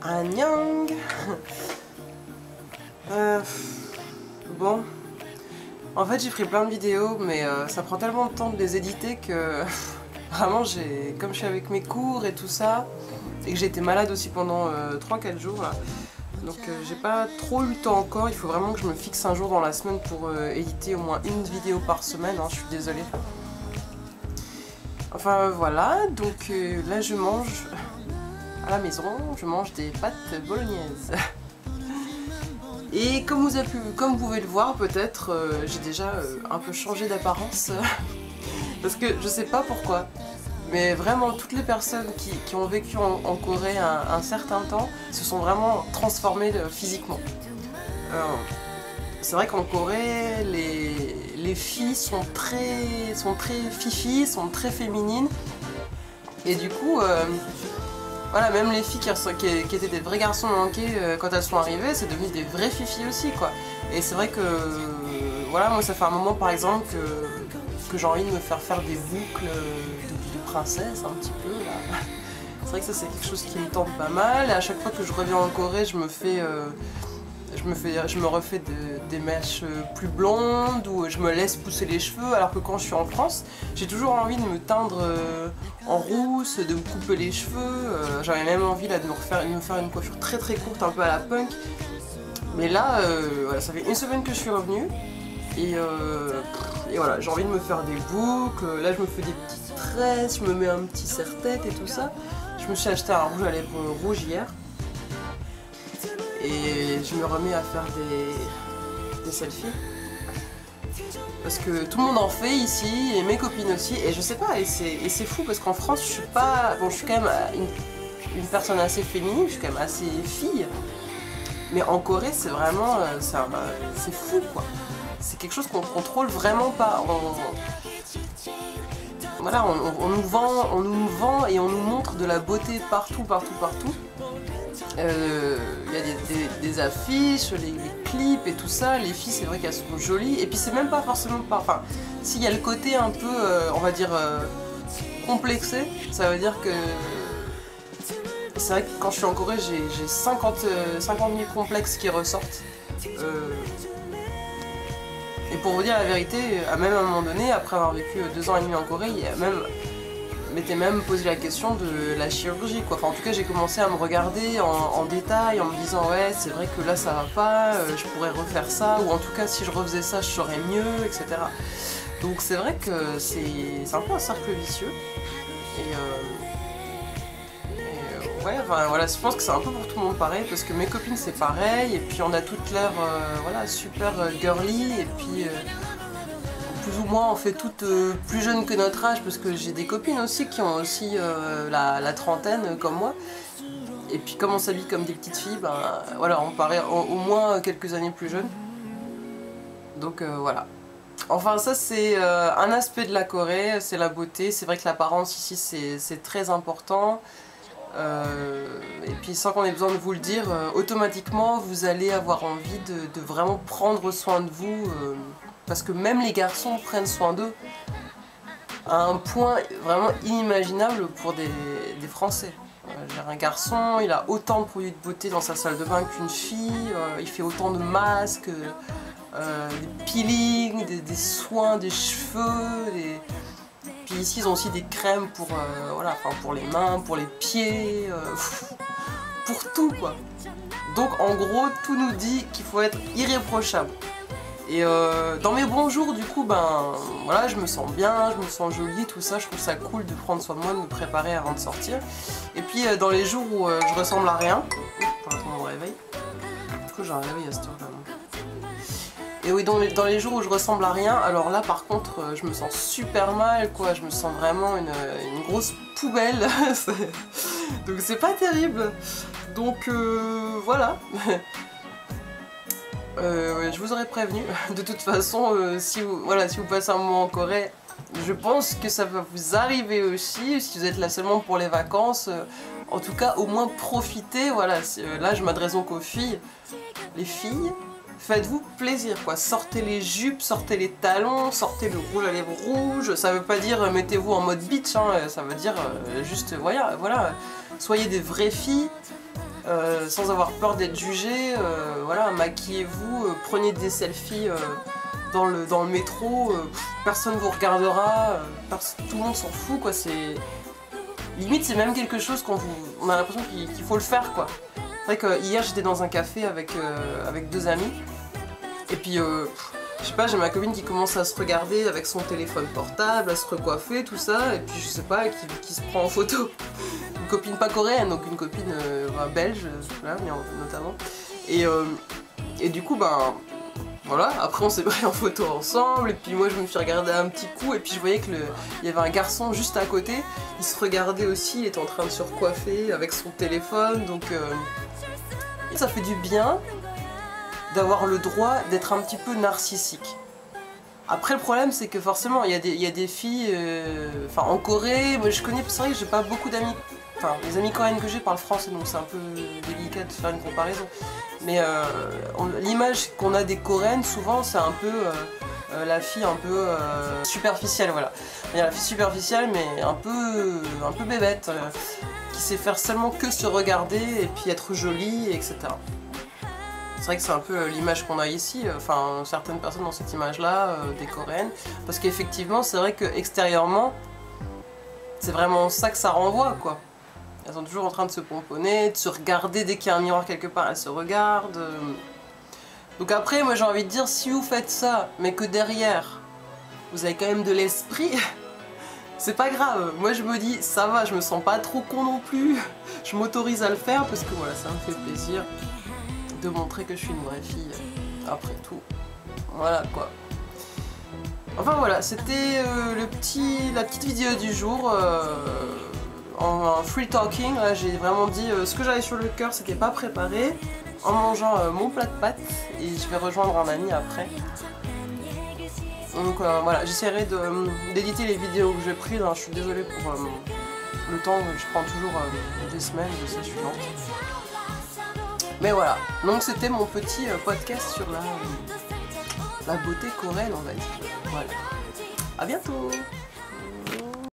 Annyeong. Bon, en fait j'ai pris plein de vidéos mais ça prend tellement de temps de les éditer que vraiment comme je suis avec mes cours et tout ça et que j'ai été malade aussi pendant 3-4 jours là, donc j'ai pas trop eu le temps encore. Il faut vraiment que je me fixe un jour dans la semaine pour éditer au moins une vidéo par semaine, hein, je suis désolée. Enfin voilà, donc là je mange à la maison, je mange des pâtes bolognaises. Et comme vous pouvez le voir peut-être, j'ai déjà un peu changé d'apparence. Parce que je sais pas pourquoi, mais vraiment toutes les personnes qui ont vécu en Corée un certain temps se sont vraiment transformées physiquement. C'est vrai qu'en Corée, les filles sont très fifis, sont très féminines. Et du coup, voilà, même les filles qui étaient des vrais garçons manqués quand elles sont arrivées, c'est devenu des vrais fifis aussi, quoi. Et c'est vrai que, voilà, moi ça fait un moment par exemple que j'ai envie de me faire des boucles de princesse un petit peu, là. C'est vrai que ça c'est quelque chose qui me tente pas mal, et à chaque fois que je reviens en Corée, je me refais des mèches plus blondes, ou je me laisse pousser les cheveux, alors que quand je suis en France, j'ai toujours envie de me teindre en rousse, de me couper les cheveux. J'avais même envie là, de me faire une coiffure très courte, un peu à la punk. Mais là, voilà, ça fait une semaine que je suis revenue, et voilà, j'ai envie de me faire des boucles. Là je me fais des petites tresses, je me mets un petit serre-tête et tout ça. Je me suis acheté un rouge à lèvres rouge hier. Et je me remets à faire des selfies. Parce que tout le monde en fait ici, et mes copines aussi, et je sais pas, et c'est fou parce qu'en France je suis pas... Bon, je suis quand même une personne assez féminine, je suis quand même assez fille. Mais en Corée c'est vraiment... c'est fou quoi. C'est quelque chose qu'on contrôle vraiment pas. Voilà, on nous vend et on nous montre de la beauté partout. Il y a des affiches, les clips et tout ça. Les filles, c'est vrai qu'elles sont jolies. Et puis c'est même pas forcément pas... Enfin, s'il y a le côté un peu, on va dire, complexé, ça veut dire que... C'est vrai que quand je suis en Corée, j'ai 50 000 complexes qui ressortent. Et pour vous dire la vérité, même à un moment donné, après avoir vécu 2 ans et demi en Corée, je m'étais même posé la question de la chirurgie, quoi. Enfin, en tout cas, j'ai commencé à me regarder en détail, en me disant ouais, c'est vrai que là ça va pas, je pourrais refaire ça, ou en tout cas si je refaisais ça, je serais mieux, etc. Donc c'est vrai que c'est un peu un cercle vicieux. Ouais, enfin, voilà, je pense que c'est un peu pour tout le monde pareil, parce que mes copines c'est pareil, et puis on a toutes l'air voilà, super girly, et puis plus ou moins on fait toutes plus jeunes que notre âge, parce que j'ai des copines aussi qui ont aussi la trentaine comme moi, et puis comme on s'habille comme des petites filles, ben voilà, on paraît au moins quelques années plus jeunes. Donc voilà. Enfin ça c'est un aspect de la Corée, c'est la beauté. C'est vrai que l'apparence ici c'est très important. Et puis sans qu'on ait besoin de vous le dire, automatiquement vous allez avoir envie de vraiment prendre soin de vous, parce que même les garçons prennent soin d'eux à un point vraiment inimaginable pour des Français. Un garçon, il a autant de produits de beauté dans sa salle de bain qu'une fille, il fait autant de masques, des peelings, des soins des cheveux, Puis ici ils ont aussi des crèmes pour, voilà, enfin, pour les mains, pour les pieds, pour tout quoi. Donc en gros tout nous dit qu'il faut être irréprochable. Et dans mes bons jours du coup, ben voilà, je me sens bien, je me sens jolie, tout ça, je trouve ça cool de prendre soin de moi, de me préparer avant de sortir. Et puis dans les jours où je ressemble à rien, pour mon réveil, du coup j'ai un réveil à cette heure-là. Et oui, dans les jours où je ressemble à rien, alors là par contre je me sens super mal quoi, je me sens vraiment une grosse poubelle. Donc c'est pas terrible. Donc voilà. Je vous aurais prévenu. De toute façon, si vous passez un moment en Corée, je pense que ça va vous arriver aussi, si vous êtes là seulement pour les vacances. En tout cas, au moins profitez, voilà. Là je m'adresse donc aux filles. Les filles, faites-vous plaisir quoi, sortez les jupes, sortez les talons, sortez le rouge à lèvres rouge, ça veut pas dire mettez-vous en mode bitch, hein, ça veut dire juste voilà, soyez des vraies filles, sans avoir peur d'être jugé. Voilà, maquillez-vous, prenez des selfies dans le métro, personne vous regardera, tout le monde s'en fout quoi. C'est limite c'est même quelque chose on a l'impression qu'il faut le faire quoi. C'est vrai que hier j'étais dans un café avec 2 amis et puis je sais pas, j'ai ma copine qui commence à se regarder avec son téléphone portable, à se recoiffer, tout ça, et puis je sais pas, qui se prend en photo. Une copine pas coréenne, donc une copine belge, là, notamment. Et du coup, ben voilà, après on s'est pris en photo ensemble, et puis moi je me suis regardée un petit coup, et puis je voyais qu'il y avait un garçon juste à côté, il se regardait aussi, il était en train de se recoiffer avec son téléphone, donc ça fait du bien d'avoir le droit d'être un petit peu narcissique. Après le problème c'est que forcément il y a des filles, enfin en Corée, moi je connais, c'est vrai que j'ai pas beaucoup d'amis, enfin les amis coréennes que j'ai parlent français donc c'est un peu délicat de faire une comparaison. Mais l'image qu'on a des coréennes souvent c'est un peu la fille un peu superficielle, voilà. Il y a la fille superficielle mais un peu bébête, qui sait faire seulement que se regarder et puis être jolie, etc. C'est vrai que c'est un peu l'image qu'on a ici, enfin certaines personnes ont cette image-là, des coréennes, parce qu'effectivement c'est vrai que extérieurement, c'est vraiment ça que ça renvoie quoi. Elles sont toujours en train de se pomponner, de se regarder, dès qu'il y a un miroir quelque part, elles se regardent. Donc après, moi j'ai envie de dire, si vous faites ça, mais que derrière, vous avez quand même de l'esprit, c'est pas grave. Moi je me dis, ça va, je me sens pas trop con non plus, je m'autorise à le faire parce que voilà, ça me fait plaisir de montrer que je suis une vraie fille, après tout. Voilà quoi. Enfin voilà, c'était la petite vidéo du jour en free talking. Là j'ai vraiment dit ce que j'avais sur le cœur, c'était pas préparé, en mangeant mon plat de pâtes, et je vais rejoindre un ami après. Donc voilà, j'essaierai d'éditer les vidéos que j'ai prises, hein. Je suis désolée pour le temps, je prends toujours des semaines, je sais, je suis lente. Mais voilà, donc c'était mon petit podcast sur la beauté coréenne, on va dire. Voilà. À bientôt!